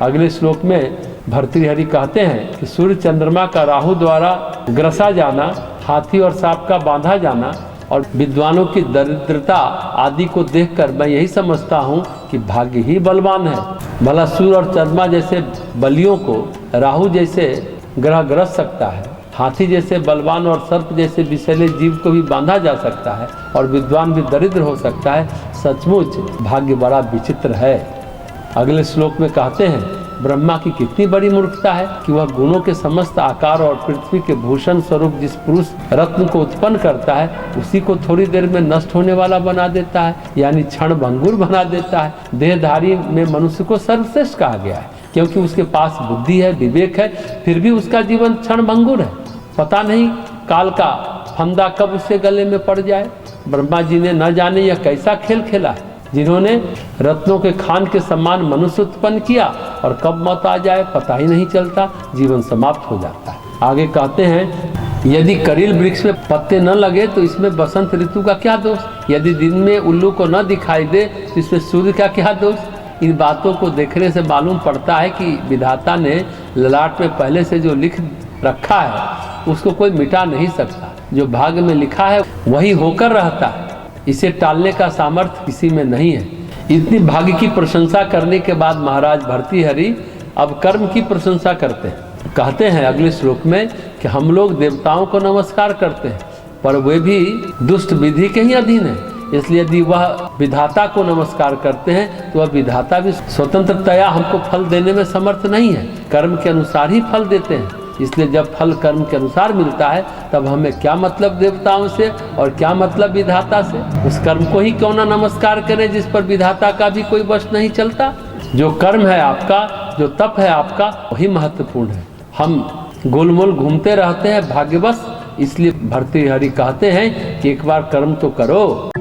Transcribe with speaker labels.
Speaker 1: अगले श्लोक में भर्तृहरि कहते हैं कि सूर्य चंद्रमा का राहु द्वारा ग्रसा जाना, हाथी और सांप का बांधा जाना और विद्वानों की दरिद्रता आदि को देखकर मैं यही समझता हूँ कि भाग्य ही बलवान है। भला सूर्य और चंद्रमा जैसे बलियों को राहु जैसे ग्रह ग्रस सकता है, हाथी जैसे बलवान और सर्प जैसे विषैले जीव को भी बांधा जा सकता है और विद्वान भी दरिद्र हो सकता है। सचमुच भाग्य बड़ा विचित्र है। अगले श्लोक में कहते हैं, ब्रह्मा की कितनी बड़ी मूर्खता है कि वह गुणों के समस्त आकार और पृथ्वी के भूषण स्वरूप जिस पुरुष रत्न को उत्पन्न करता है उसी को थोड़ी देर में नष्ट होने वाला बना देता है, यानी क्षण भंगुर बना देता है। देहधारी में मनुष्य को सर्वश्रेष्ठ कहा गया है क्योंकि उसके पास बुद्धि है, विवेक है, फिर भी उसका जीवन क्षण भंगुर है। पता नहीं काल का फंदा कब उसके गले में पड़ जाए। ब्रह्मा जी ने न जाने यह कैसा खेल खेला है, जिन्होंने रत्नों के खान के समान मनुष्य उत्पन्न किया और कब मौत आ जाए पता ही नहीं चलता, जीवन समाप्त हो जाता है। आगे कहते हैं, यदि करील वृक्ष में पत्ते न लगे तो इसमें बसंत ऋतु का क्या दोष, यदि दिन में उल्लू को न दिखाई दे तो इसमें सूर्य का क्या दोष। इन बातों को देखने से मालूम पड़ता है कि विधाता ने ललाट में पहले से जो लिख रखा है उसको कोई मिटा नहीं सकता। जो भाग्य में लिखा है वही होकर रहता है, इसे टालने का सामर्थ्य किसी में नहीं है। इतनी भाग्य की प्रशंसा करने के बाद महाराज भर्तृहरि अब कर्म की प्रशंसा करते हैं। कहते हैं अगले श्लोक में कि हम लोग देवताओं को नमस्कार करते हैं पर वे भी दुष्ट विधि के ही अधीन है, इसलिए यदि वह विधाता को नमस्कार करते हैं तो वह विधाता भी स्वतंत्रतया हमको फल देने में समर्थ नहीं है, कर्म के अनुसार ही फल देते हैं। इसलिए जब फल कर्म के अनुसार मिलता है तब हमें क्या मतलब देवताओं से और क्या मतलब विधाता से। उस कर्म को ही क्यों ना नमस्कार करें जिस पर विधाता का भी कोई वश नहीं चलता। जो कर्म है आपका, जो तप है आपका, वही महत्वपूर्ण है। हम गोलमोल घूमते रहते हैं भाग्यवश, इसलिए भर्तृहरि कहते हैं कि एक बार कर्म तो करो।